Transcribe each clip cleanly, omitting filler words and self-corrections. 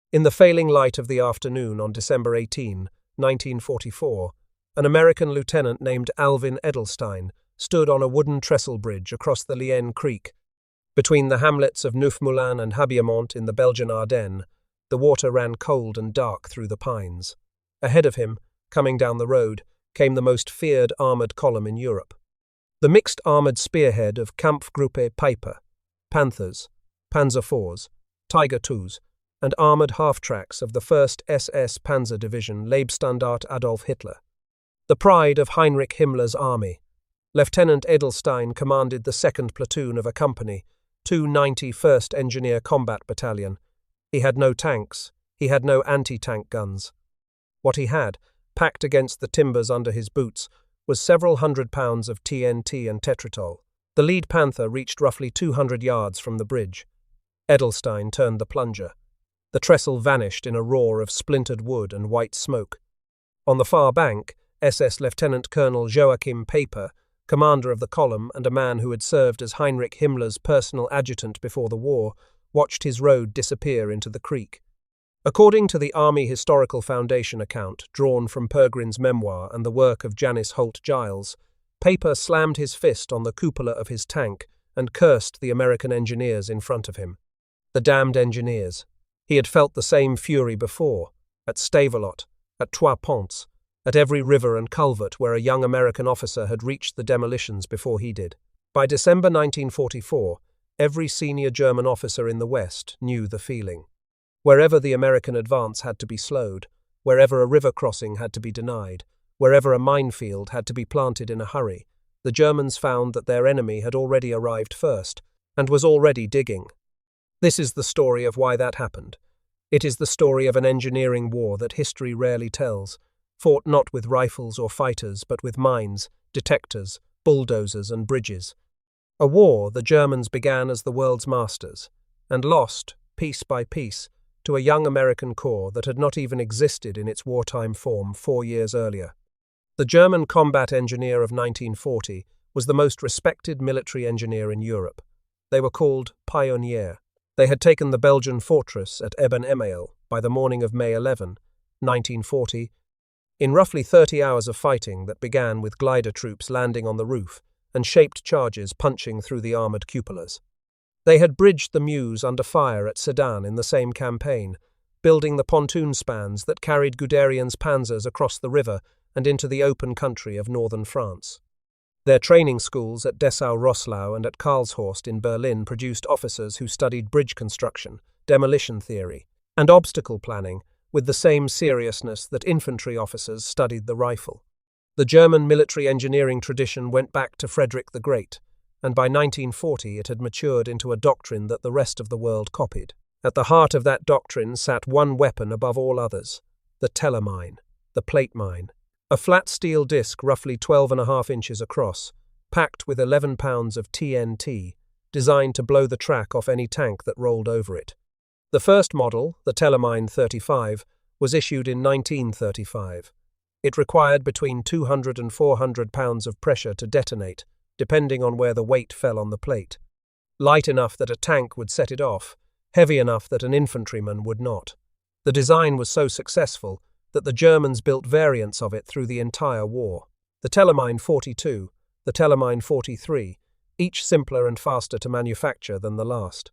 In the failing light of the afternoon on December 18, 1944, an American lieutenant named Alvin Edelstein stood on a wooden trestle bridge across the Lienne Creek. Between the hamlets of Neufmoulin and Habiemont in the Belgian Ardennes, the water ran cold and dark through the pines. Ahead of him, coming down the road, came the most feared armoured column in Europe. The mixed armoured spearhead of Kampfgruppe Peiper, Panthers, Panzer IVs, Tiger IIs, and armoured half-tracks of the 1st SS Panzer Division Leibstandarte Adolf Hitler. The pride of Heinrich Himmler's army, Lieutenant Edelstein commanded the 2nd platoon of a company, 291st Engineer Combat Battalion. He had no tanks, he had no anti-tank guns. What he had, packed against the timbers under his boots, was several hundred pounds of TNT and tetratol. The lead Panther reached roughly 200 yards from the bridge. Edelstein turned the plunger. The trestle vanished in a roar of splintered wood and white smoke. On the far bank, SS Lieutenant Colonel Joachim Peiper, commander of the column and a man who had served as Heinrich Himmler's personal adjutant before the war, watched his road disappear into the creek. According to the Army Historical Foundation account, drawn from Pergrin's memoir and the work of Janice Holt Giles, Peiper slammed his fist on the cupola of his tank and cursed the American engineers in front of him. The damned engineers. He had felt the same fury before, at Stavelot, at Trois Ponts, at every river and culvert where a young American officer had reached the demolitions before he did. By December 1944, every senior German officer in the West knew the feeling. Wherever the American advance had to be slowed, wherever a river crossing had to be denied, wherever a minefield had to be planted in a hurry, the Germans found that their enemy had already arrived first and was already digging. This is the story of why that happened. It is the story of an engineering war that history rarely tells, fought not with rifles or fighters but with mines, detectors, bulldozers and bridges. A war the Germans began as the world's masters, and lost, piece by piece, to a young American corps that had not even existed in its wartime form 4 years earlier. The German combat engineer of 1940 was the most respected military engineer in Europe. They were called Pioniere. They had taken the Belgian fortress at Eben-Emael by the morning of May 11, 1940, in roughly 30 hours of fighting that began with glider troops landing on the roof and shaped charges punching through the armoured cupolas. They had bridged the Meuse under fire at Sedan in the same campaign, building the pontoon spans that carried Guderian's panzers across the river and into the open country of northern France. Their training schools at Dessau-Rosslau and at Karlshorst in Berlin produced officers who studied bridge construction, demolition theory, and obstacle planning with the same seriousness that infantry officers studied the rifle. The German military engineering tradition went back to Frederick the Great, and by 1940 it had matured into a doctrine that the rest of the world copied. At the heart of that doctrine sat one weapon above all others, the Tellermine, the plate mine, a flat steel disc roughly 12.5 inches across, packed with 11 pounds of TNT, designed to blow the track off any tank that rolled over it. The first model, the Tellermine 35, was issued in 1935. It required between 200 and 400 pounds of pressure to detonate, depending on where the weight fell on the plate. Light enough that a tank would set it off, heavy enough that an infantryman would not. The design was so successful that the Germans built variants of it through the entire war. The Tellermine 42, the Tellermine 43, each simpler and faster to manufacture than the last.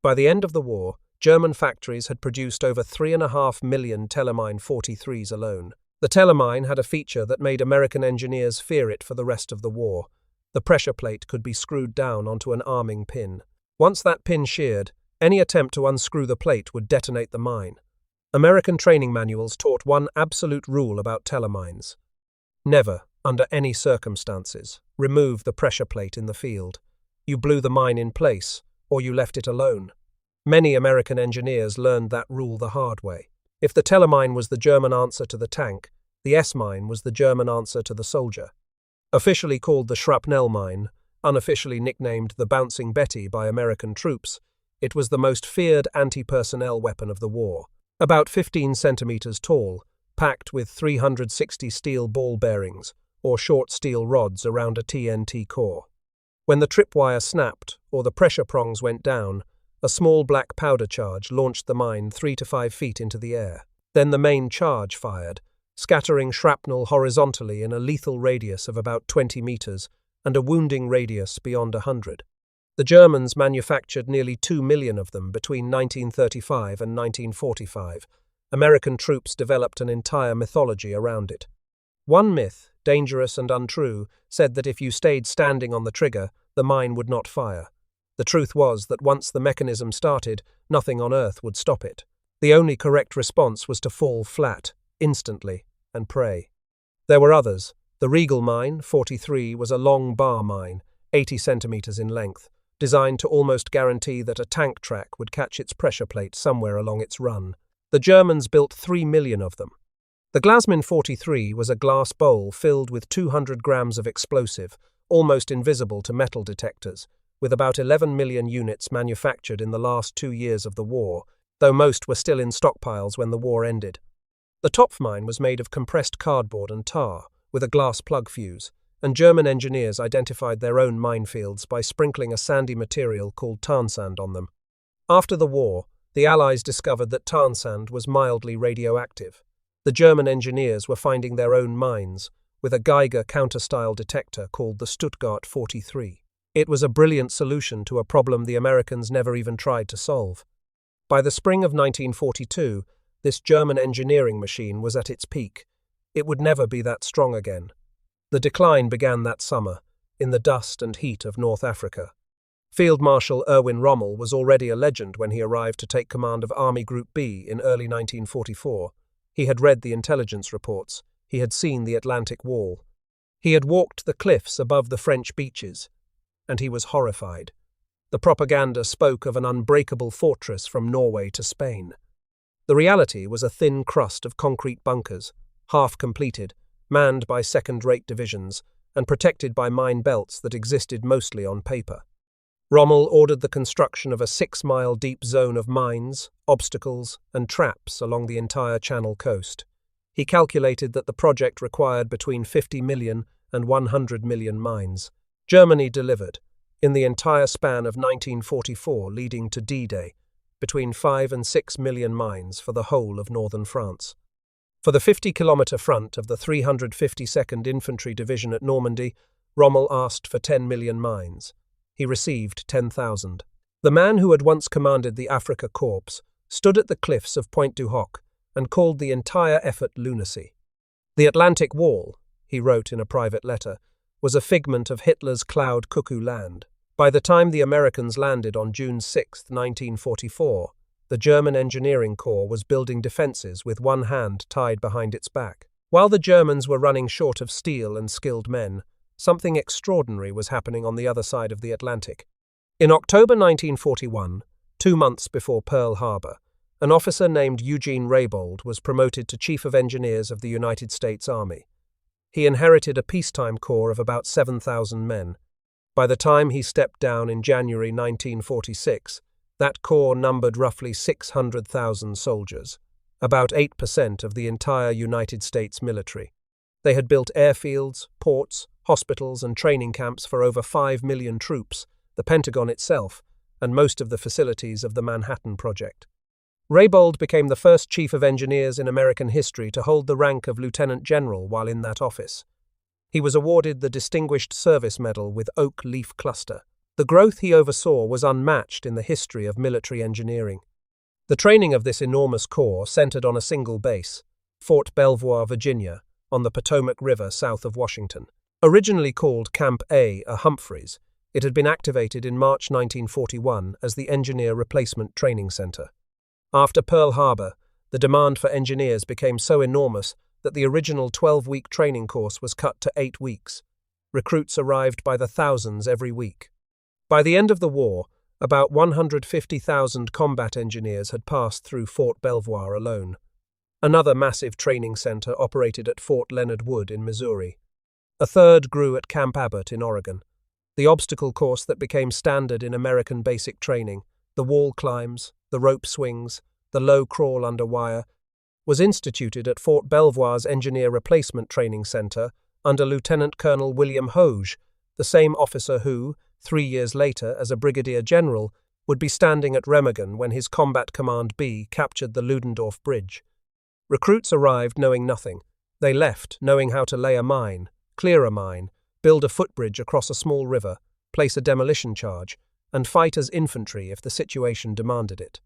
By the end of the war, German factories had produced over 3.5 million Tellermine 43s alone. The Tellermine had a feature that made American engineers fear it for the rest of the war. The pressure plate could be screwed down onto an arming pin. Once that pin sheared, any attempt to unscrew the plate would detonate the mine. American training manuals taught one absolute rule about Tellermines. Never, under any circumstances, remove the pressure plate in the field. You blew the mine in place, or you left it alone. Many American engineers learned that rule the hard way. If the Tellermine was the German answer to the tank, the S-mine was the German answer to the soldier. Officially called the shrapnel mine, unofficially nicknamed the Bouncing Betty by American troops, it was the most feared anti-personnel weapon of the war. About 15 centimeters tall, packed with 360 steel ball bearings, or short steel rods around a TNT core. When the tripwire snapped, or the pressure prongs went down, A small black powder charge launched the mine 3 to 5 feet into the air. Then the main charge fired, scattering shrapnel horizontally in a lethal radius of about 20 meters and a wounding radius beyond 100. The Germans manufactured nearly 2 million of them between 1935 and 1945. American troops developed an entire mythology around it. One myth, dangerous and untrue, said that if you stayed standing on the trigger, the mine would not fire. The truth was that once the mechanism started, nothing on earth would stop it. The only correct response was to fall flat, instantly, and pray. There were others. The Regal Mine, 43, was a long bar mine, 80 centimeters in length, designed to almost guarantee that a tank track would catch its pressure plate somewhere along its run. The Germans built 3 million of them. The Glasmine 43 was a glass bowl filled with 200 grams of explosive, almost invisible to metal detectors, with about 11 million units manufactured in the last 2 years of the war, though most were still in stockpiles when the war ended. The Topfmine was made of compressed cardboard and tar, with a glass plug fuse, and German engineers identified their own minefields by sprinkling a sandy material called tarnsand on them. After the war, the Allies discovered that tarnsand was mildly radioactive. The German engineers were finding their own mines, with a Geiger counter-style detector called the Stuttgart 43. It was a brilliant solution to a problem the Americans never even tried to solve. By the spring of 1942, this German engineering machine was at its peak. It would never be that strong again. The decline began that summer, in the dust and heat of North Africa. Field Marshal Erwin Rommel was already a legend when he arrived to take command of Army Group B in early 1944. He had read the intelligence reports. He had seen the Atlantic Wall. He had walked the cliffs above the French beaches, and he was horrified. The propaganda spoke of an unbreakable fortress from Norway to Spain. The reality was a thin crust of concrete bunkers, half completed, manned by second-rate divisions, and protected by mine belts that existed mostly on paper. Rommel ordered the construction of a 6-mile-deep zone of mines, obstacles, and traps along the entire Channel coast. He calculated that the project required between 50 million and 100 million mines. Germany delivered, in the entire span of 1944 leading to D-Day, between 5 and 6 million mines for the whole of northern France. For the 50-kilometre front of the 352nd Infantry Division at Normandy, Rommel asked for 10 million mines. He received 10,000. The man who had once commanded the Afrika Korps stood at the cliffs of Pointe du Hoc and called the entire effort lunacy. The Atlantic Wall, he wrote in a private letter, was a figment of Hitler's cloud cuckoo land. By the time the Americans landed on June 6, 1944, the German Engineering Corps was building defences with one hand tied behind its back. While the Germans were running short of steel and skilled men, something extraordinary was happening on the other side of the Atlantic. In October 1941, 2 months before Pearl Harbor, an officer named Eugene Reybold was promoted to Chief of Engineers of the United States Army. He inherited a peacetime corps of about 7,000 men. By the time he stepped down in January 1946, that corps numbered roughly 600,000 soldiers, about 8% of the entire United States military. They had built airfields, ports, hospitals, and training camps for over 5 million troops, the Pentagon itself, and most of the facilities of the Manhattan Project. Reybold became the first chief of engineers in American history to hold the rank of lieutenant general while in that office. He was awarded the Distinguished Service Medal with Oak Leaf Cluster. The growth he oversaw was unmatched in the history of military engineering. The training of this enormous corps centered on a single base, Fort Belvoir, Virginia, on the Potomac River south of Washington. Originally called Camp A Humphreys, it had been activated in March 1941 as the Engineer Replacement Training Center. After Pearl Harbor, the demand for engineers became so enormous that the original 12-week training course was cut to 8 weeks. Recruits arrived by the thousands every week. By the end of the war, about 150,000 combat engineers had passed through Fort Belvoir alone. Another massive training center operated at Fort Leonard Wood in Missouri. A third grew at Camp Abbott in Oregon. The obstacle course that became standard in American basic training, the wall climbs, the rope swings, the low crawl under wire, was instituted at Fort Belvoir's Engineer Replacement Training Center under Lieutenant Colonel William Hoge, the same officer who, 3 years later as a brigadier general, would be standing at Remagen when his Combat Command B captured the Ludendorff Bridge. Recruits arrived knowing nothing. They left knowing how to lay a mine, clear a mine, build a footbridge across a small river, place a demolition charge, and fight as infantry if the situation demanded it.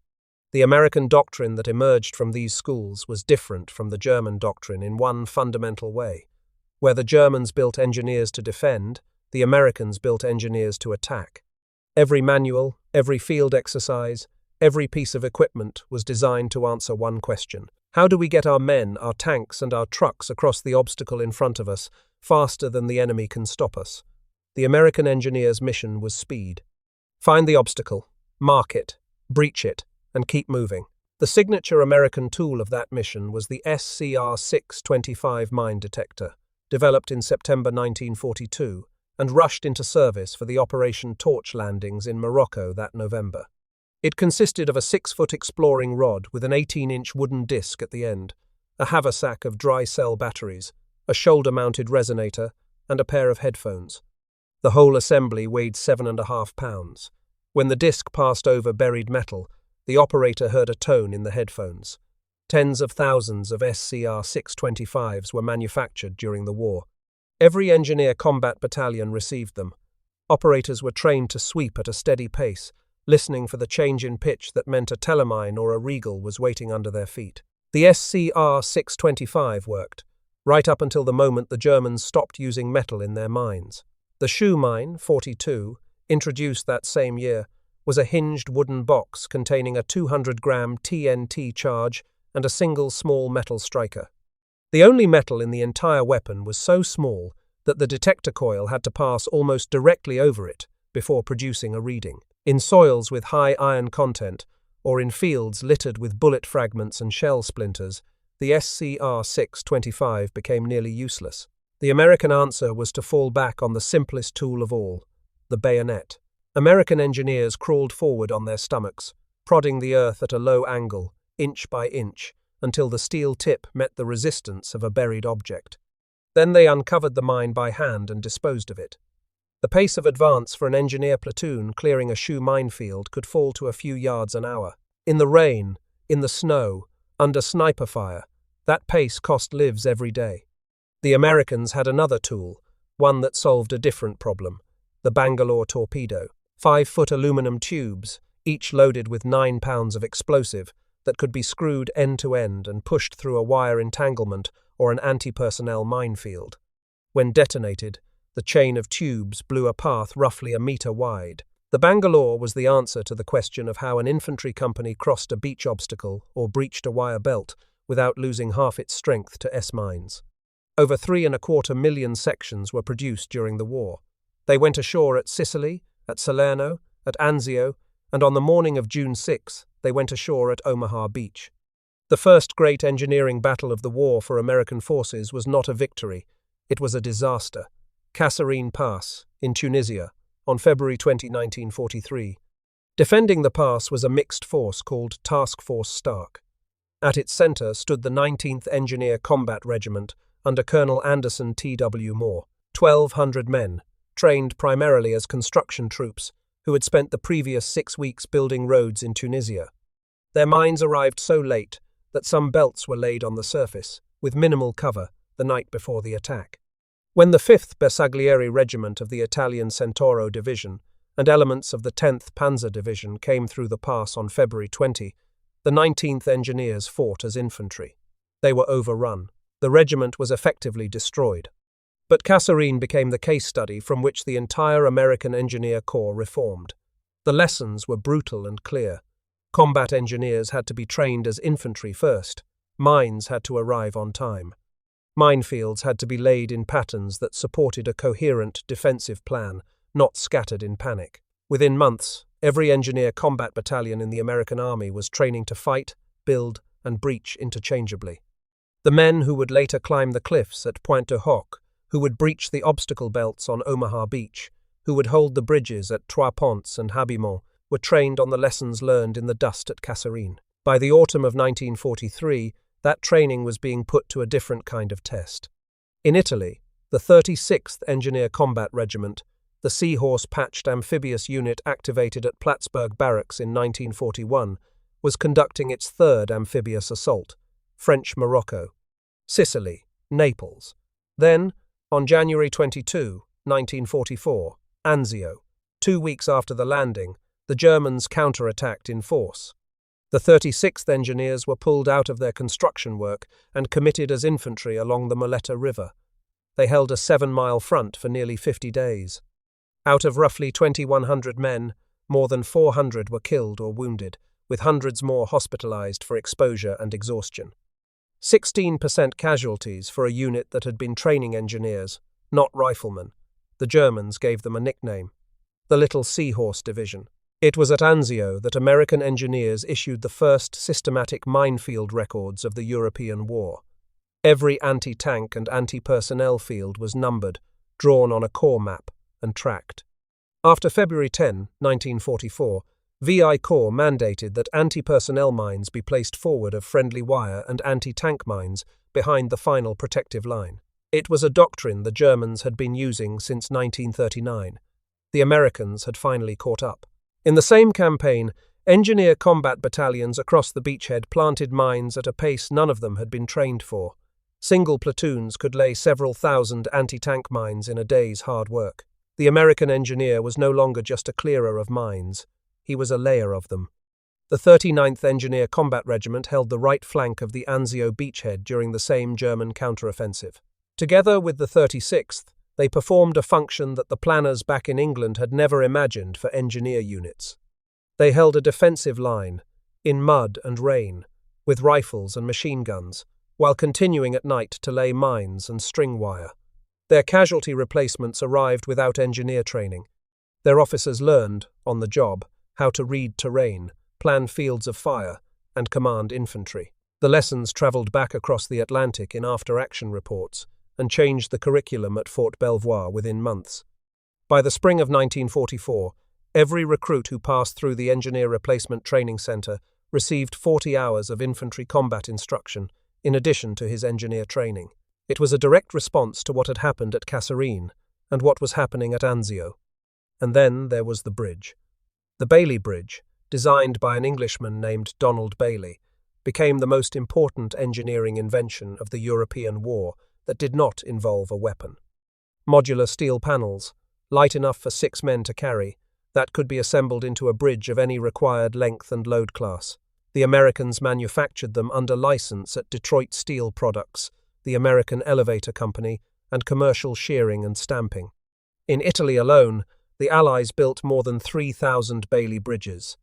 The American doctrine that emerged from these schools was different from the German doctrine in one fundamental way. Where the Germans built engineers to defend, the Americans built engineers to attack. Every manual, every field exercise, every piece of equipment was designed to answer one question. How do we get our men, our tanks, and our trucks across the obstacle in front of us faster than the enemy can stop us? The American engineers' mission was speed. Find the obstacle, mark it, breach it, and keep moving. The signature American tool of that mission was the SCR-625 mine detector, developed in September 1942, and rushed into service for the Operation Torch landings in Morocco that November. It consisted of a 6-foot exploring rod with an 18-inch wooden disc at the end, a haversack of dry cell batteries, a shoulder-mounted resonator, and a pair of headphones. The whole assembly weighed 7.5 pounds. When the disc passed over buried metal, the operator heard a tone in the headphones. Tens of thousands of SCR-625s were manufactured during the war. Every engineer combat battalion received them. Operators were trained to sweep at a steady pace, listening for the change in pitch that meant a Tellermine or a Riegel was waiting under their feet. The SCR-625 worked, right up until the moment the Germans stopped using metal in their mines. The Schu mine, 42, introduced that same year, was a hinged wooden box containing a 200-gram TNT charge and a single small metal striker. The only metal in the entire weapon was so small that the detector coil had to pass almost directly over it before producing a reading. In soils with high iron content, or in fields littered with bullet fragments and shell splinters, the SCR-625 became nearly useless. The American answer was to fall back on the simplest tool of all, the bayonet. American engineers crawled forward on their stomachs, prodding the earth at a low angle, inch by inch, until the steel tip met the resistance of a buried object. Then they uncovered the mine by hand and disposed of it. The pace of advance for an engineer platoon clearing a Schu minefield could fall to a few yards an hour. In the rain, in the snow, under sniper fire, that pace cost lives every day. The Americans had another tool, one that solved a different problem, the Bangalore torpedo. 5-foot aluminum tubes, each loaded with 9 pounds of explosive, that could be screwed end to end and pushed through a wire entanglement or an anti-personnel minefield. When detonated, the chain of tubes blew a path roughly a metre wide. The Bangalore was the answer to the question of how an infantry company crossed a beach obstacle or breached a wire belt without losing half its strength to S-mines. Over 3.25 million sections were produced during the war. They went ashore at Sicily, at Salerno, at Anzio, and on the morning of June 6, they went ashore at Omaha Beach. The first great engineering battle of the war for American forces was not a victory, it was a disaster. Kasserine Pass, in Tunisia, on February 20, 1943. Defending the pass was a mixed force called Task Force Stark. At its center stood the 19th Engineer Combat Regiment under Colonel Anderson T.W. Moore, 1,200 men, trained primarily as construction troops, who had spent the previous 6 weeks building roads in Tunisia. Their mines arrived so late that some belts were laid on the surface, with minimal cover, the night before the attack. When the 5th Bersaglieri Regiment of the Italian Centauro Division and elements of the 10th Panzer Division came through the pass on February 20, the 19th Engineers fought as infantry. They were overrun. The regiment was effectively destroyed. But Kasserine became the case study from which the entire American Engineer Corps reformed. The lessons were brutal and clear. Combat engineers had to be trained as infantry first. Mines had to arrive on time. Minefields had to be laid in patterns that supported a coherent defensive plan, not scattered in panic. Within months, every engineer combat battalion in the American Army was training to fight, build, and breach interchangeably. The men who would later climb the cliffs at Pointe du Hoc, who would breach the obstacle belts on Omaha Beach, who would hold the bridges at Trois Ponts and Habillement, were trained on the lessons learned in the dust at Kasserine. By the autumn of 1943, that training was being put to a different kind of test. In Italy, the 36th Engineer Combat Regiment, the the Seahorse-patched amphibious unit activated at Plattsburgh Barracks in 1941, was conducting its third amphibious assault, French Morocco, Sicily, Naples. Then, on January 22, 1944, Anzio. 2 weeks after the landing, the Germans counterattacked in force. The 36th Engineers were pulled out of their construction work and committed as infantry along the Moleta River. They held a 7-mile front for nearly 50 days. Out of roughly 2,100 men, more than 400 were killed or wounded, with hundreds more hospitalized for exposure and exhaustion. 16% casualties for a unit that had been training engineers, not riflemen. The Germans gave them a nickname, the Little Seahorse Division. It was at Anzio that American engineers issued the first systematic minefield records of the European War. Every anti-tank and anti-personnel field was numbered, drawn on a corps map, and tracked. After February 10, 1944, VI Corps mandated that anti-personnel mines be placed forward of friendly wire and anti-tank mines behind the final protective line. It was a doctrine the Germans had been using since 1939. The Americans had finally caught up. In the same campaign, engineer combat battalions across the beachhead planted mines at a pace none of them had been trained for. Single platoons could lay several thousand anti-tank mines in a day's hard work. The American engineer was no longer just a clearer of mines. He was a layer of them. The 39th Engineer Combat Regiment held the right flank of the Anzio beachhead during the same German counteroffensive. Together with the 36th, they performed a function that the planners back in England had never imagined for engineer units. They held a defensive line, in mud and rain, with rifles and machine guns, while continuing at night to lay mines and string wire. Their casualty replacements arrived without engineer training. Their officers learned, on the job, how to read terrain, plan fields of fire, and command infantry. The lessons travelled back across the Atlantic in after-action reports, and changed the curriculum at Fort Belvoir within months. By the spring of 1944, every recruit who passed through the Engineer Replacement Training Center received 40 hours of infantry combat instruction, in addition to his engineer training. It was a direct response to what had happened at Kasserine and what was happening at Anzio. And then there was the bridge. The Bailey Bridge, designed by an Englishman named Donald Bailey, became the most important engineering invention of the European War that did not involve a weapon. Modular steel panels, light enough for 6 men to carry, that could be assembled into a bridge of any required length and load class. The Americans manufactured them under license at Detroit Steel Products, the American Elevator Company, and Commercial Shearing and Stamping. In Italy alone, the Allies built more than 3,000 Bailey bridges.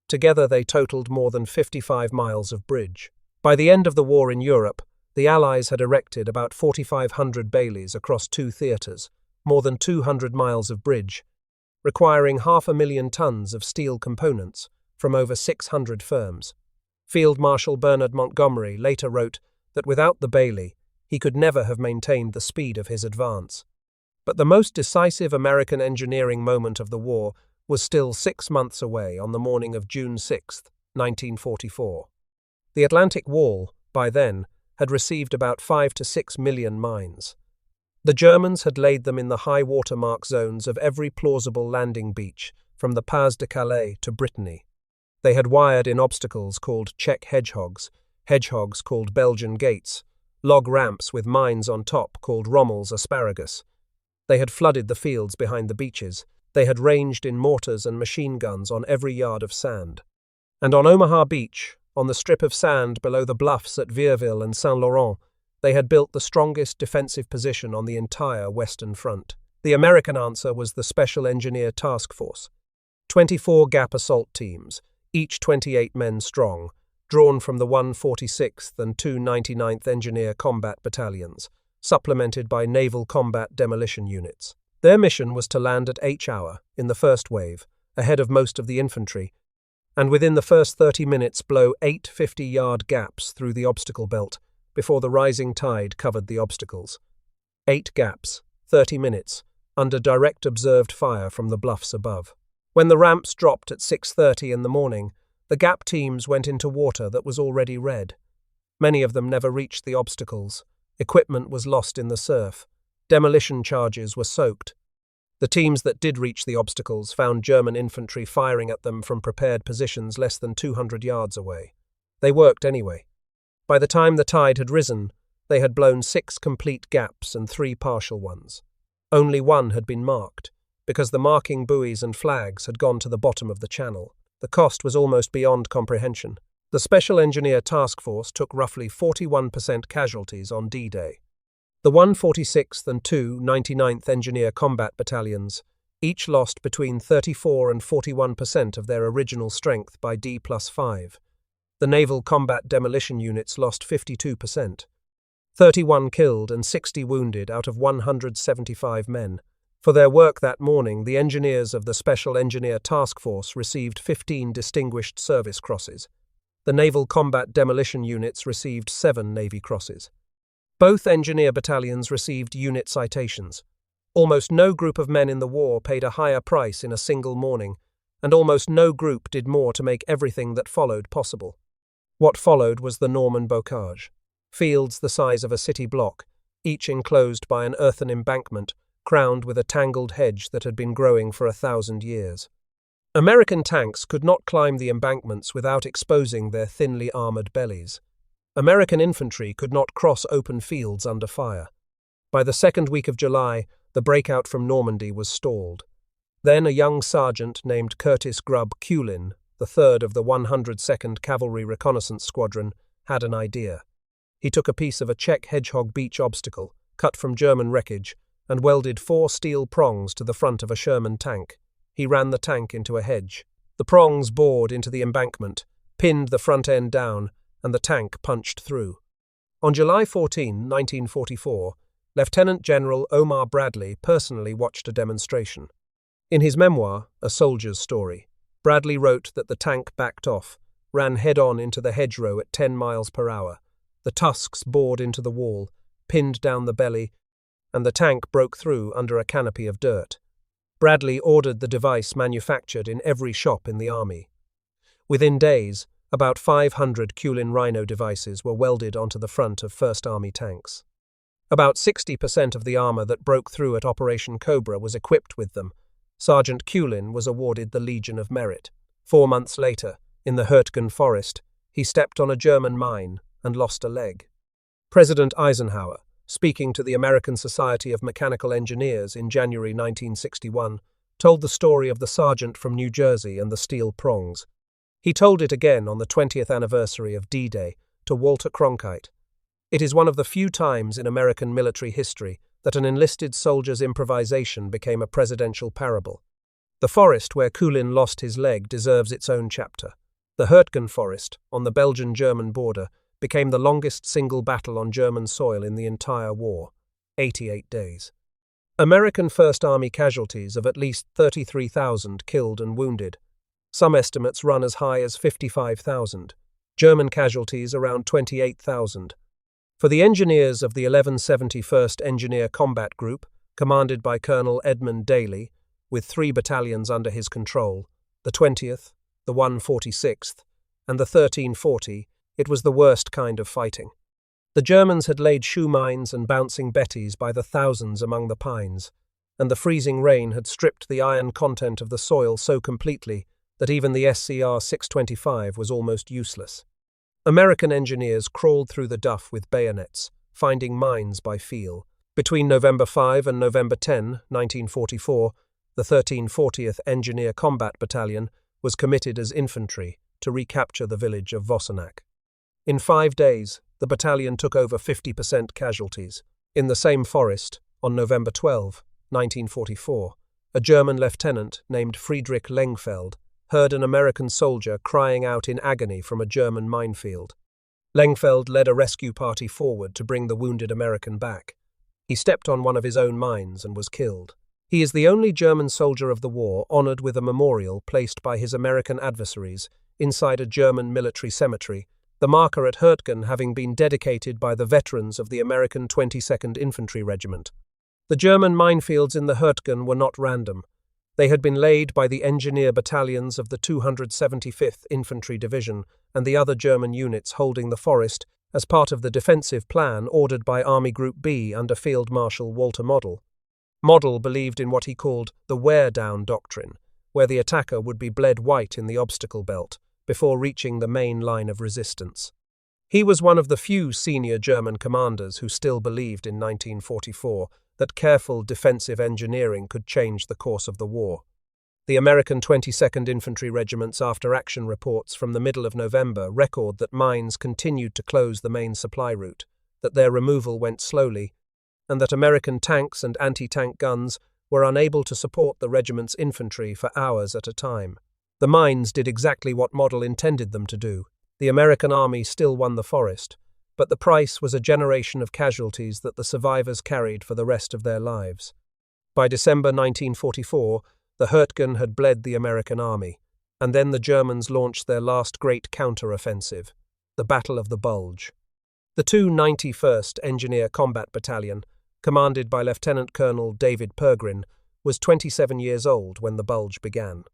Together they totaled more than 55 miles of bridge. By the end of the war in Europe, the Allies had erected about 4,500 Baileys across 2 theatres, more than 200 miles of bridge, requiring 500,000 tons of steel components from over 600 firms. Field Marshal Bernard Montgomery later wrote that without the Bailey, he could never have maintained the speed of his advance. But the most decisive American engineering moment of the war was still 6 months away on the morning of June 6, 1944. The Atlantic Wall, by then, had received about 5 to 6 million mines. The Germans had laid them in the high watermark zones of every plausible landing beach, from the Pas de Calais to Brittany. They had wired in obstacles called Czech hedgehogs called Belgian gates, log ramps with mines on top called Rommel's asparagus. They had flooded the fields behind the beaches. They had ranged in mortars and machine guns on every yard of sand. And on Omaha Beach, on the strip of sand below the bluffs at Vierville and Saint-Laurent, they had built the strongest defensive position on the entire Western Front. The American answer was the Special Engineer Task Force. 24 gap assault teams, each 28 men strong, drawn from the 146th and 299th Engineer Combat Battalions, supplemented by naval combat demolition units. Their mission was to land at H-hour, in the first wave, ahead of most of the infantry, and within the first 30 minutes blow 8 50-yard gaps through the obstacle belt before the rising tide covered the obstacles. 8 gaps, 30 minutes, under direct observed fire from the bluffs above. When the ramps dropped at 6:30 in the morning, the gap teams went into water that was already red. Many of them never reached the obstacles. Equipment was lost in the surf. Demolition charges were soaked. The teams that did reach the obstacles found German infantry firing at them from prepared positions less than 200 yards away. They worked anyway. By the time the tide had risen, they had blown 6 complete gaps and 3 partial ones. Only one had been marked, because the marking buoys and flags had gone to the bottom of the channel. The cost was almost beyond comprehension. The Special Engineer Task Force took roughly 41% casualties on D-Day. The 146th and 299th Engineer Combat Battalions each lost between 34 and 41% of their original strength by D+5. The Naval Combat Demolition Units lost 52%. 31 killed and 60 wounded out of 175 men. For their work that morning, the engineers of the Special Engineer Task Force received 15 Distinguished Service Crosses. The Naval Combat Demolition Units received 7 Navy Crosses. Both engineer battalions received unit citations. Almost no group of men in the war paid a higher price in a single morning, and almost no group did more to make everything that followed possible. What followed was the Norman bocage. Fields the size of a city block, each enclosed by an earthen embankment, crowned with a tangled hedge that had been growing for 1,000 years. American tanks could not climb the embankments without exposing their thinly armored bellies. American infantry could not cross open fields under fire. By the second week of July, the breakout from Normandy was stalled. Then a young sergeant named Curtis Culin, the 3rd of the 102nd Cavalry Reconnaissance Squadron, had an idea. He took a piece of a Czech hedgehog beach obstacle, cut from German wreckage, and welded 4 steel prongs to the front of a Sherman tank. He ran the tank into a hedge. The prongs bored into the embankment, pinned the front end down, and the tank punched through. On July 14, 1944, Lieutenant General Omar Bradley personally watched a demonstration. In his memoir, A Soldier's Story, Bradley wrote that the tank backed off, ran head-on into the hedgerow at 10 miles per hour. The tusks bored into the wall, pinned down the belly, and the tank broke through under a canopy of dirt. Bradley ordered the device manufactured in every shop in the army. Within days, about 500 Culin Rhino devices were welded onto the front of 1st Army tanks. About 60% of the armor that broke through at Operation Cobra was equipped with them. Sergeant Culin was awarded the Legion of Merit. 4 months later, in the Hurtgen Forest, he stepped on a German mine and lost a leg. President Eisenhower, speaking to the American Society of Mechanical Engineers in January 1961, told the story of the sergeant from New Jersey and the steel prongs. He told it again on the 20th anniversary of D-Day to Walter Cronkite. It is one of the few times in American military history that an enlisted soldier's improvisation became a presidential parable. The forest where Culin lost his leg deserves its own chapter. The Hurtgen Forest, on the Belgian-German border, became the longest single battle on German soil in the entire war, 88 days. American First Army casualties of at least 33,000 killed and wounded. Some estimates run as high as 55,000. German casualties around 28,000. For the engineers of the 1171st Engineer Combat Group, commanded by Colonel Edmund Daly, with 3 battalions under his control, the 20th, the 146th, and the 1340, it was the worst kind of fighting. The Germans had laid Schu mines and bouncing betties by the thousands among the pines, and the freezing rain had stripped the iron content of the soil so completely that even the SCR 625 was almost useless. American engineers crawled through the duff with bayonets, finding mines by feel. Between November 5 and November 10, 1944, the 1340th Engineer Combat Battalion was committed as infantry to recapture the village of Vossenac. In 5 days, the battalion took over 50% casualties. In the same forest, on November 12, 1944, a German lieutenant named Friedrich Lengfeld heard an American soldier crying out in agony from a German minefield. Lengfeld led a rescue party forward to bring the wounded American back. He stepped on one of his own mines and was killed. He is the only German soldier of the war honored with a memorial placed by his American adversaries inside a German military cemetery, the marker at Hurtgen having been dedicated by the veterans of the American 22nd Infantry Regiment. The German minefields in the Hurtgen were not random. They had been laid by the engineer battalions of the 275th Infantry Division and the other German units holding the forest as part of the defensive plan ordered by Army Group B under Field Marshal Walter Model. Model believed in what he called the wear-down doctrine, where the attacker would be bled white in the obstacle belt before reaching the main line of resistance. He was one of the few senior German commanders who still believed in 1944 that careful defensive engineering could change the course of the war. The American 22nd Infantry Regiment's after-action reports from the middle of November record that mines continued to close the main supply route, that their removal went slowly, and that American tanks and anti-tank guns were unable to support the regiment's infantry for hours at a time. The mines did exactly what Model intended them to do. The American army still won the forest, but the price was a generation of casualties that the survivors carried for the rest of their lives. By December 1944, the Hurtgen had bled the American army, and then the Germans launched their last great counter-offensive, the Battle of the Bulge. The 291st Engineer Combat Battalion, commanded by Lieutenant Colonel David Pergrin, was 27 years old when the Bulge began.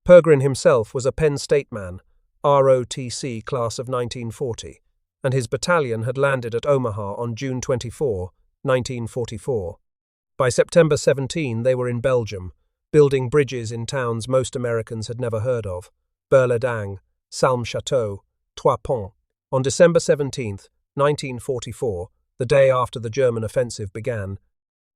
Pergrin himself was a Penn State man, ROTC class of 1940, and his battalion had landed at Omaha on June 24, 1944. By September 17, they were in Belgium, building bridges in towns most Americans had never heard of, Ber-le-Dang, Salm-Château, Trois-Ponts. On December 17, 1944, the day after the German offensive began,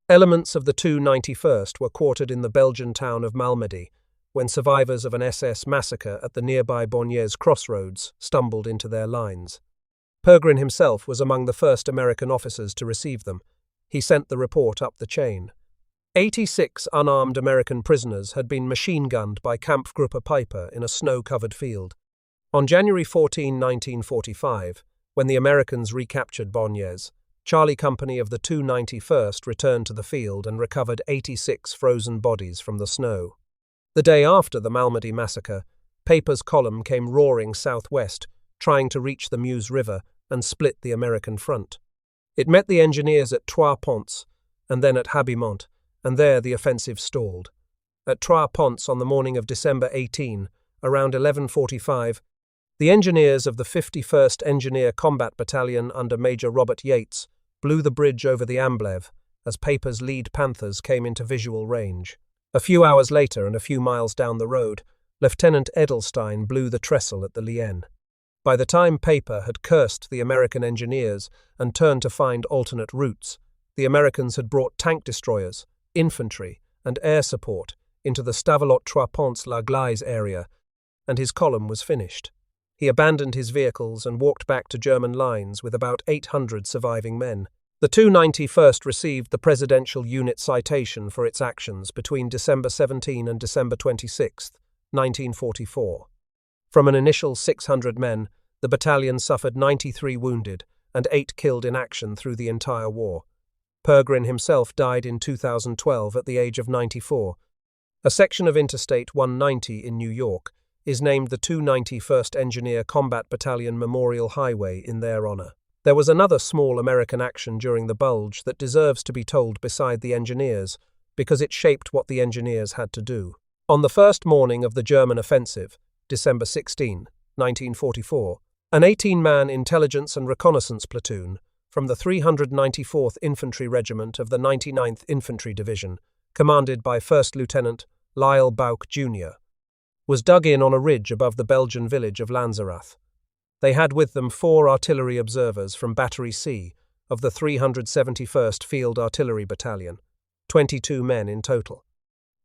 elements of the 291st were quartered in the Belgian town of Malmedy, when survivors of an SS massacre at the nearby Bagnères crossroads stumbled into their lines. Pergrin himself was among the first American officers to receive them. He sent the report up the chain. 86 unarmed American prisoners had been machine-gunned by Kampfgruppe Peiper in a snow-covered field. On January 14, 1945, when the Americans recaptured Bagnères, Charlie Company of the 291st returned to the field and recovered 86 frozen bodies from the snow. The day after the Malmedy massacre, Peiper's column came roaring southwest, trying to reach the Meuse River and split the American front. It met the engineers at Trois-Ponts and then at Habillemont, and there the offensive stalled. At Trois-Ponts on the morning of December 18, around 11:45, the engineers of the 51st Engineer Combat Battalion under Major Robert Yates blew the bridge over the Amblev as Peiper's lead Panthers came into visual range. A few hours later and a few miles down the road, Lieutenant Edelstein blew the trestle at the Lienne. By the time Peiper had cursed the American engineers and turned to find alternate routes, the Americans had brought tank destroyers, infantry, and air support into the Stavelot-Trois-Ponts-la-Glaise area, and his column was finished. He abandoned his vehicles and walked back to German lines with about 800 surviving men. The 291st received the Presidential Unit Citation for its actions between December 17 and December 26, 1944. From an initial 600 men, the battalion suffered 93 wounded and 8 killed in action through the entire war. Pergrin himself died in 2012 at the age of 94. A section of Interstate 190 in New York is named the 291st Engineer Combat Battalion Memorial Highway in their honor. There was another small American action during the Bulge that deserves to be told beside the engineers, because it shaped what the engineers had to do. On the first morning of the German offensive, December 16, 1944, an 18-man intelligence and reconnaissance platoon from the 394th Infantry Regiment of the 99th Infantry Division, commanded by First Lieutenant Lyle Bouck, Jr., was dug in on a ridge above the Belgian village of Lanzerath. They had with them 4 artillery observers from Battery C of the 371st Field Artillery Battalion, 22 men in total.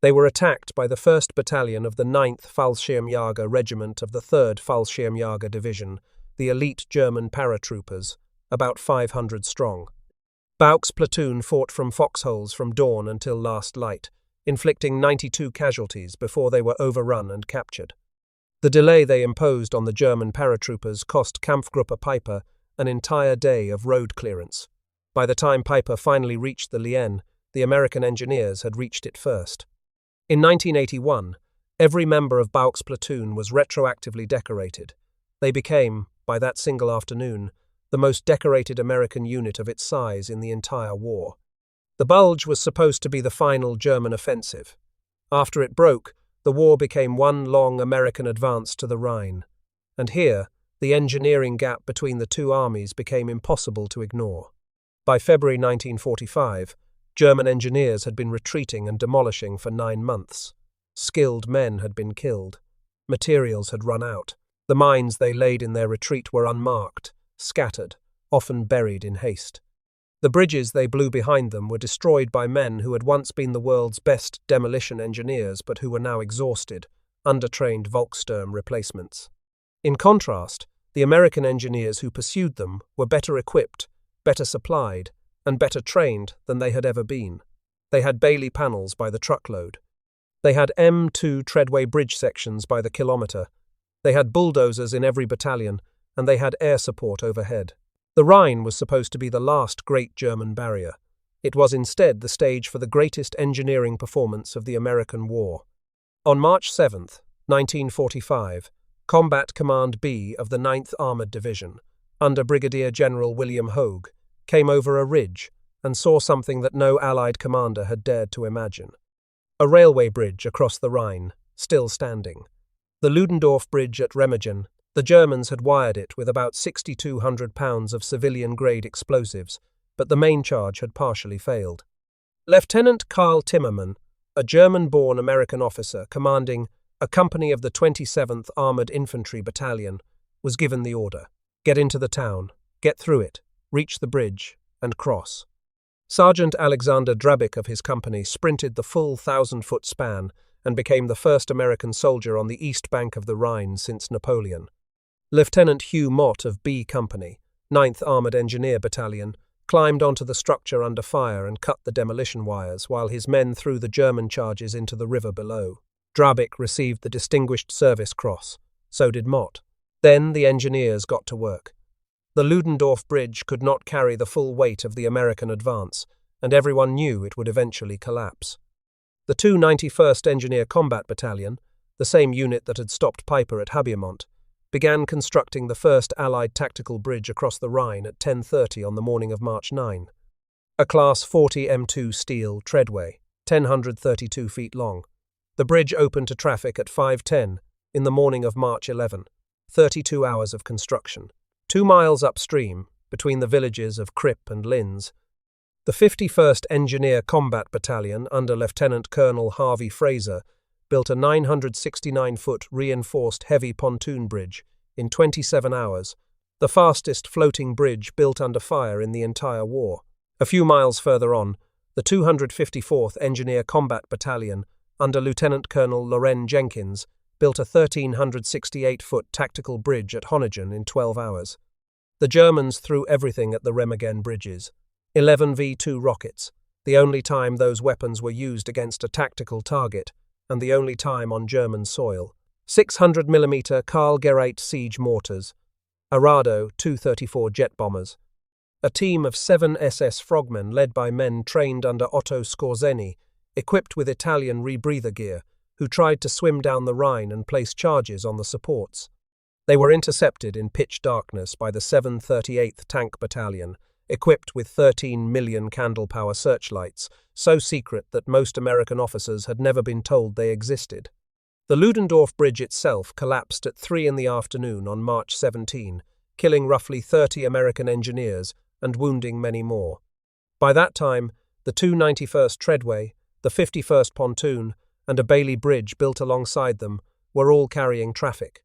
They were attacked by the 1st Battalion of the 9th Fallschirmjäger Regiment of the 3rd Fallschirmjäger Division, the elite German paratroopers, about 500 strong. Bouck's platoon fought from foxholes from dawn until last light, inflicting 92 casualties before they were overrun and captured. The delay they imposed on the German paratroopers cost Kampfgruppe Peiper an entire day of road clearance. By the time Peiper finally reached the Lienne, the American engineers had reached it first. In 1981, every member of Bouck's platoon was retroactively decorated. They became, by that single afternoon, the most decorated American unit of its size in the entire war. The Bulge was supposed to be the final German offensive. After it broke, the war became one long American advance to the Rhine. And here, the engineering gap between the two armies became impossible to ignore. By February 1945, German engineers had been retreating and demolishing for 9 months. Skilled men had been killed. Materials had run out. The mines they laid in their retreat were unmarked, scattered, often buried in haste. The bridges they blew behind them were destroyed by men who had once been the world's best demolition engineers but who were now exhausted, undertrained Volkssturm replacements. In contrast, the American engineers who pursued them were better equipped, better supplied, and better trained than they had ever been. They had Bailey panels by the truckload. They had M2 treadway bridge sections by the kilometre. They had bulldozers in every battalion, and they had air support overhead. The Rhine was supposed to be the last great German barrier. It was instead the stage for the greatest engineering performance of the American War. On March 7th, 1945, Combat Command B of the 9th Armored Division, under Brigadier General William Hogue, came over a ridge and saw something that no Allied commander had dared to imagine. A railway bridge across the Rhine, still standing. The Ludendorff Bridge at Remagen. The Germans had wired it with about 6,200 pounds of civilian-grade explosives, but the main charge had partially failed. Lieutenant Karl Timmermann, a German-born American officer commanding a company of the 27th Armored Infantry Battalion, was given the order: get into the town, get through it, reach the bridge, and cross. Sergeant Alexander Drabik of his company sprinted the full 1,000-foot span and became the first American soldier on the east bank of the Rhine since Napoleon. Lieutenant Hugh Mott of B Company, 9th Armored Engineer Battalion, climbed onto the structure under fire and cut the demolition wires while his men threw the German charges into the river below. Drabik received the Distinguished Service Cross. So did Mott. Then the engineers got to work. The Ludendorff Bridge could not carry the full weight of the American advance, and everyone knew it would eventually collapse. The 291st Engineer Combat Battalion, the same unit that had stopped Peiper at Habiemont, began constructing the first Allied tactical bridge across the Rhine at 10:30 on the morning of March 9. A Class 40 M2 steel treadway, 1,032 feet long. The bridge opened to traffic at 5:10 in the morning of March 11, 32 hours of construction. 2 miles upstream, between the villages of Kripp and Linz, the 51st Engineer Combat Battalion under Lieutenant Colonel Harvey Fraser built a 969-foot reinforced heavy pontoon bridge in 27 hours, the fastest floating bridge built under fire in the entire war. A few miles further on, the 254th Engineer Combat Battalion under Lieutenant Colonel Loren Jenkins built a 1,368-foot tactical bridge at Hurtgen in 12 hours. The Germans threw everything at the Remagen bridges. 11 V2 rockets, the only time those weapons were used against a tactical target, and the only time on German soil. 600mm Karl Gereit siege mortars, Arado 234 jet bombers. A team of 7 SS frogmen led by men trained under Otto Skorzeny, equipped with Italian rebreather gear, who tried to swim down the Rhine and place charges on the supports. They were intercepted in pitch darkness by the 738th Tank Battalion, equipped with 13 million candle-power searchlights, so secret that most American officers had never been told they existed. The Ludendorff Bridge itself collapsed at 3 in the afternoon on March 17, killing roughly 30 American engineers and wounding many more. By that time, the 291st Treadway, the 51st Pontoon, and a Bailey Bridge built alongside them were all carrying traffic.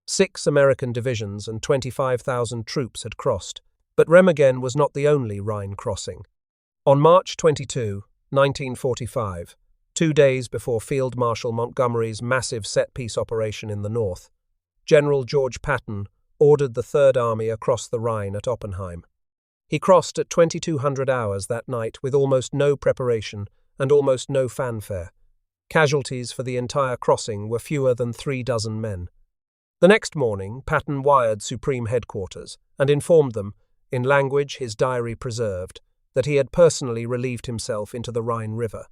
6 American divisions and 25,000 troops had crossed, but Remagen was not the only Rhine crossing. On March 22, 1945, 2 days before Field Marshal Montgomery's massive set-piece operation in the north, General George Patton ordered the Third Army across the Rhine at Oppenheim. He crossed at 2200 hours that night with almost no preparation and almost no fanfare. Casualties for the entire crossing were fewer than 3 dozen men. The next morning, Patton wired Supreme Headquarters and informed them, in language his diary preserved, that he had personally relieved himself into the Rhine River.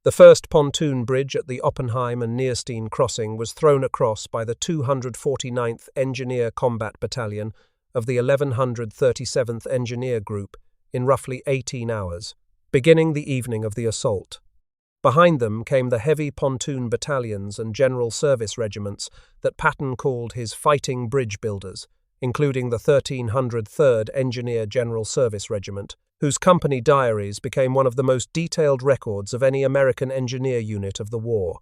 The first pontoon bridge at the Oppenheim and Nierstein crossing was thrown across by the 249th Engineer Combat Battalion of the 1137th Engineer Group in roughly 18 hours, beginning the evening of the assault. Behind them came the heavy pontoon battalions and general service regiments that Patton called his fighting bridge builders, including the 1303rd Engineer General Service Regiment, whose company diaries became one of the most detailed records of any American engineer unit of the war.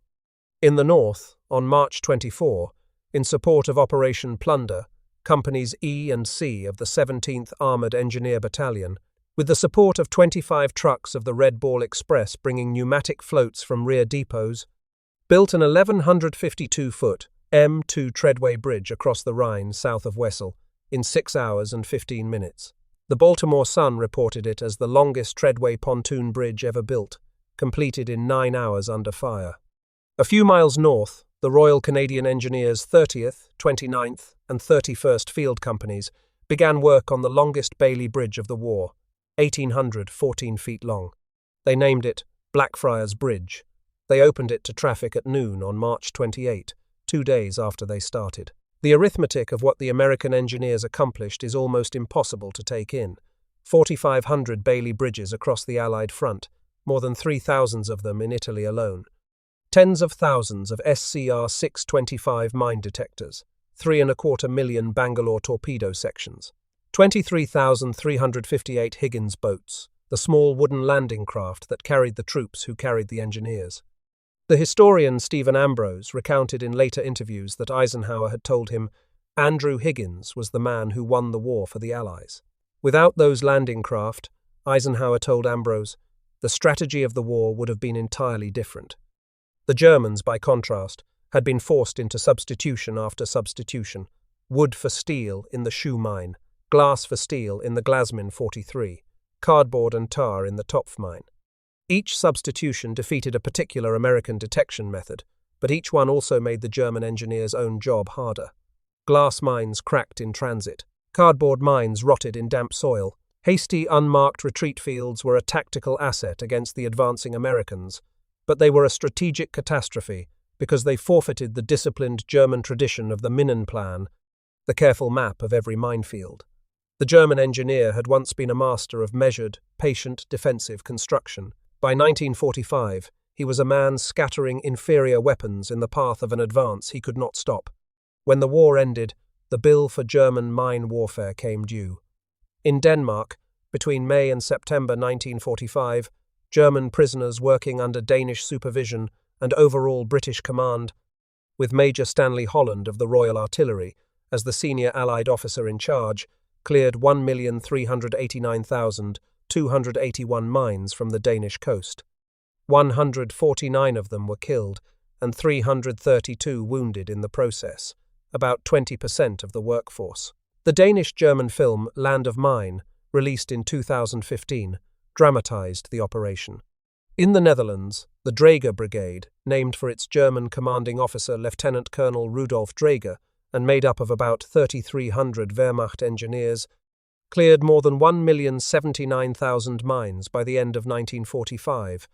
In the north, on March 24, in support of Operation Plunder, Companies E and C of the 17th Armored Engineer Battalion, with the support of 25 trucks of the Red Ball Express bringing pneumatic floats from rear depots, built an 1,152-foot M2 treadway bridge across the Rhine south of Wesel in 6 hours and 15 minutes. The Baltimore Sun reported it as the longest treadway pontoon bridge ever built, completed in 9 hours under fire. A few miles north, the Royal Canadian Engineers 30th, 29th, and 31st Field Companies began work on the longest Bailey Bridge of the war, 1,814 feet long. They named it Blackfriars Bridge. They opened it to traffic at noon on March 28, 2 days after they started. The arithmetic of what the American engineers accomplished is almost impossible to take in. 4,500 Bailey bridges across the Allied front, more than 3,000 of them in Italy alone. Tens of thousands of SCR 625 mine detectors, 3.25 million Bangalore torpedo sections, 23,358 Higgins boats, the small wooden landing craft that carried the troops who carried the engineers. The historian Stephen Ambrose recounted in later interviews that Eisenhower had told him Andrew Higgins was the man who won the war for the Allies. Without those landing craft, Eisenhower told Ambrose, the strategy of the war would have been entirely different. The Germans, by contrast, had been forced into substitution after substitution, wood for steel in the Schu mine, glass for steel in the Glasmine 43, cardboard and tar in the Topfmine. Each substitution defeated a particular American detection method, but each one also made the German engineers' own job harder. Glass mines cracked in transit, cardboard mines rotted in damp soil. Hasty, unmarked retreat fields were a tactical asset against the advancing Americans, but they were a strategic catastrophe because they forfeited the disciplined German tradition of the Minenplan, the careful map of every minefield. The German engineer had once been a master of measured, patient, defensive construction. By 1945, he was a man scattering inferior weapons in the path of an advance he could not stop. When the war ended, the bill for German mine warfare came due. In Denmark, between May and September 1945, German prisoners working under Danish supervision and overall British command, with Major Stanley Holland of the Royal Artillery as the senior Allied officer in charge, cleared 1,389,281 mines from the Danish coast. 149 of them were killed and 332 wounded in the process, about 20% of the workforce. The Danish-German film Land of Mine, released in 2015, dramatized the operation. In the Netherlands, the Draeger Brigade, named for its German commanding officer Lieutenant Colonel Rudolf Draeger and made up of about 3,300 Wehrmacht engineers, cleared more than 1,079,000 mines by the end of 1945,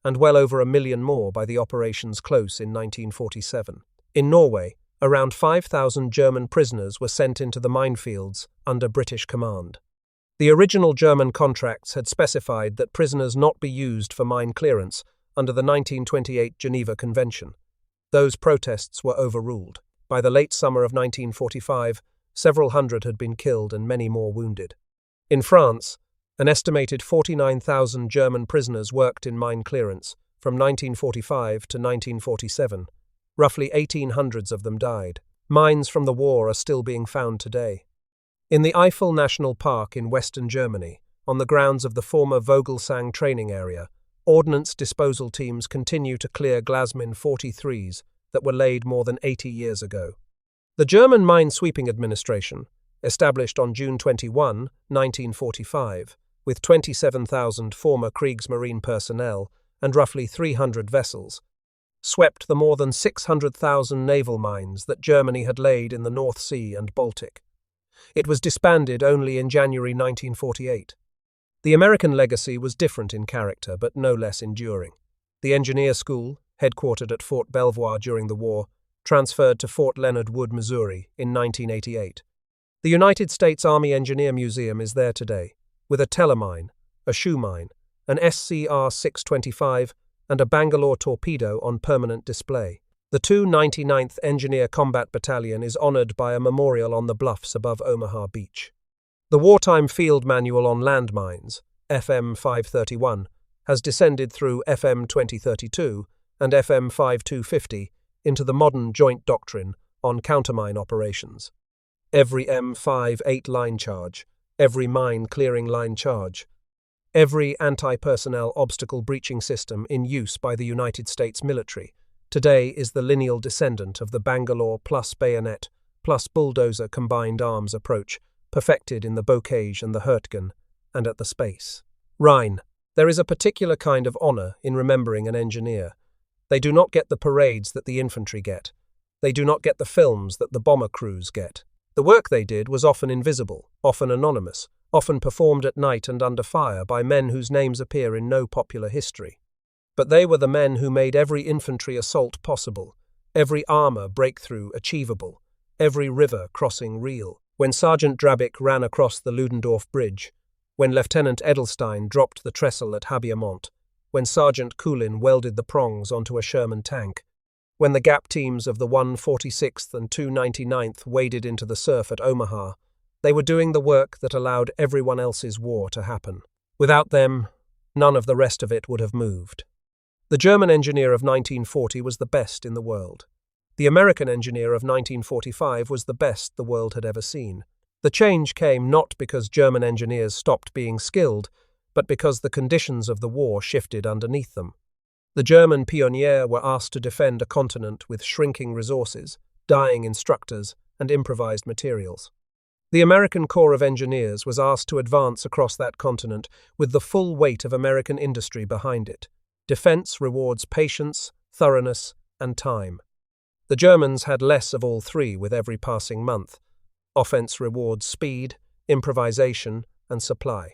and well over 1 million more by the operation's close in 1947. In Norway, around 5,000 German prisoners were sent into the minefields under British command. The original German contracts had specified that prisoners not be used for mine clearance under the 1928 Geneva Convention. Those protests were overruled. By the late summer of 1945, several hundred had been killed and many more wounded. In France, an estimated 49,000 German prisoners worked in mine clearance from 1945 to 1947. Roughly 1,800 of them died. Mines from the war are still being found today. In the Eifel National Park in western Germany, on the grounds of the former Vogelsang training area, ordnance disposal teams continue to clear Glasmine 43s that were laid more than 80 years ago. The German Mine Sweeping Administration, established on June 21, 1945, with 27,000 former Kriegsmarine personnel and roughly 300 vessels, swept the more than 600,000 naval mines that Germany had laid in the North Sea and Baltic. It was disbanded only in January 1948. The American legacy was different in character, but no less enduring. The engineer school, headquartered at Fort Belvoir during the war, transferred to Fort Leonard Wood, Missouri, in 1988. The United States Army Engineer Museum is there today, with a Tellermine, a Schu mine, an SCR 625, and a Bangalore torpedo on permanent display. The 299th Engineer Combat Battalion is honored by a memorial on the bluffs above Omaha Beach. The Wartime Field Manual on Landmines, FM 531, has descended through FM 2032 and FM 5250 into the modern Joint Doctrine on countermine operations. Every M58 line charge, every mine-clearing line charge, every anti-personnel obstacle breaching system in use by the United States military today is the lineal descendant of the Bangalore plus bayonet plus bulldozer combined arms approach perfected in the Bocage and the Hurtgen and at the space. Rhine. There is a particular kind of honor in remembering an engineer. They do not get the parades that the infantry get. They do not get the films that the bomber crews get. The work they did was often invisible, often anonymous, often performed at night and under fire by men whose names appear in no popular history. But they were the men who made every infantry assault possible, every armor breakthrough achievable, every river crossing real. When Sergeant Drabik ran across the Ludendorff Bridge, when Lieutenant Edelstein dropped the trestle at Habiamont, when Sergeant Culin welded the prongs onto a Sherman tank, when the gap teams of the 146th and 299th waded into the surf at Omaha, they were doing the work that allowed everyone else's war to happen. Without them, none of the rest of it would have moved. The German engineer of 1940 was the best in the world. The American engineer of 1945 was the best the world had ever seen. The change came not because German engineers stopped being skilled, but because the conditions of the war shifted underneath them. The German Pioniere were asked to defend a continent with shrinking resources, dying instructors, and improvised materials. The American Corps of Engineers was asked to advance across that continent with the full weight of American industry behind it. Defense rewards patience, thoroughness, and time. The Germans had less of all three with every passing month. Offense rewards speed, improvisation, and supply.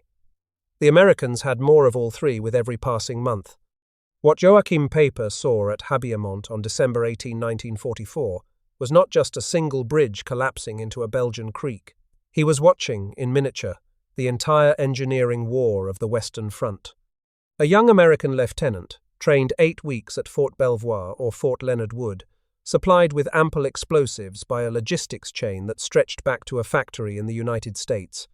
The Americans had more of all three with every passing month. What Hurtgen Peiper saw at Habiamont on December 18, 1944, was not just a single bridge collapsing into a Belgian creek. He was watching, in miniature, the entire engineering war of the Western Front. A young American lieutenant, trained 8 weeks at Fort Belvoir or Fort Leonard Wood, supplied with ample explosives by a logistics chain that stretched back to a factory in the United States,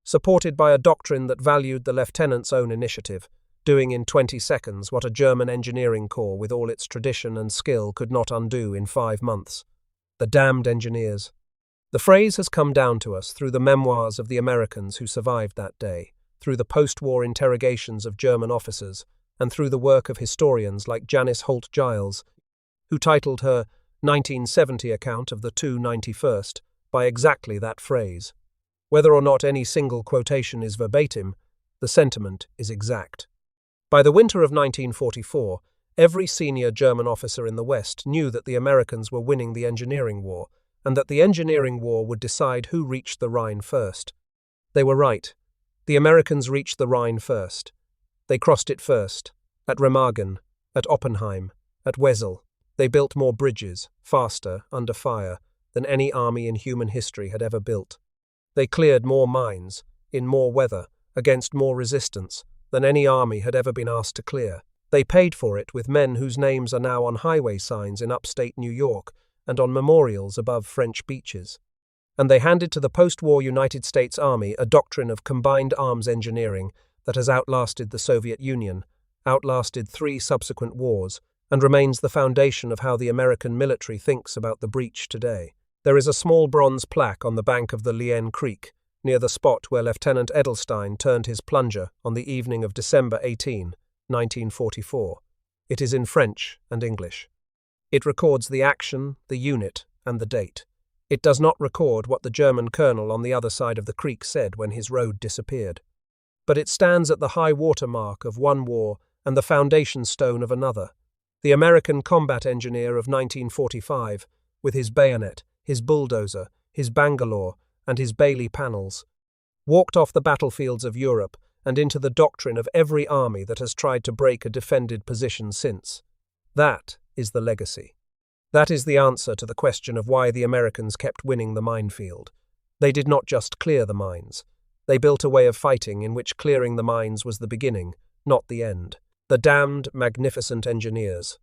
supported by a doctrine that valued the lieutenant's own initiative, doing in 20 seconds what a German engineering corps with all its tradition and skill could not undo in 5 months. The damned engineers. The phrase has come down to us through the memoirs of the Americans who survived that day, through the post-war interrogations of German officers, and through the work of historians like Janice Holt Giles, who titled her 1970 account of the 291st by exactly that phrase. Whether or not any single quotation is verbatim, the sentiment is exact. By the winter of 1944, every senior German officer in the West knew that the Americans were winning the engineering war, and that the engineering war would decide who reached the Rhine first. They were right. The Americans reached the Rhine first. They crossed it first, at Remagen, at Oppenheim, at Wesel. They built more bridges, faster, under fire, than any army in human history had ever built. They cleared more mines, in more weather, against more resistance, than any army had ever been asked to clear. They paid for it with men whose names are now on highway signs in upstate New York and on memorials above French beaches. And they handed to the post-war United States Army a doctrine of combined arms engineering that has outlasted the Soviet Union, outlasted 3 subsequent wars, and remains the foundation of how the American military thinks about the breach today. There is a small bronze plaque on the bank of the Liene Creek, near the spot where Lieutenant Edelstein turned his plunger on the evening of December 18, 1944. It is in French and English. It records the action, the unit, and the date. It does not record what the German colonel on the other side of the creek said when his road disappeared. But it stands at the high water mark of one war and the foundation stone of another. The American combat engineer of 1945, with his bayonet, his bulldozer, his Bangalore, and his Bailey panels, walked off the battlefields of Europe and into the doctrine of every army that has tried to break a defended position since. That is the legacy. That is the answer to the question of why the Americans kept winning the minefield. They did not just clear the mines. They built a way of fighting in which clearing the mines was the beginning, not the end. The damned, magnificent engineers.